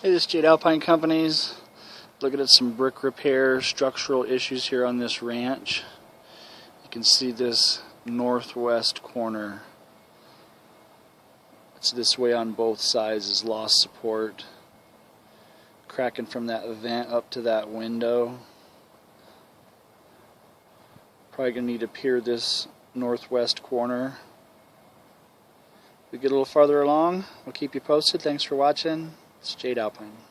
Hey, this is Jade Alpine Companies. Looking at some brick repair, structural issues here on this ranch. You can see this northwest corner. It's this way on both sides, is lost support. Cracking from that vent up to that window. Probably going to need to pier this northwest corner. We get a little farther along, we'll keep you posted. Thanks for watching. It's Jade Alpine.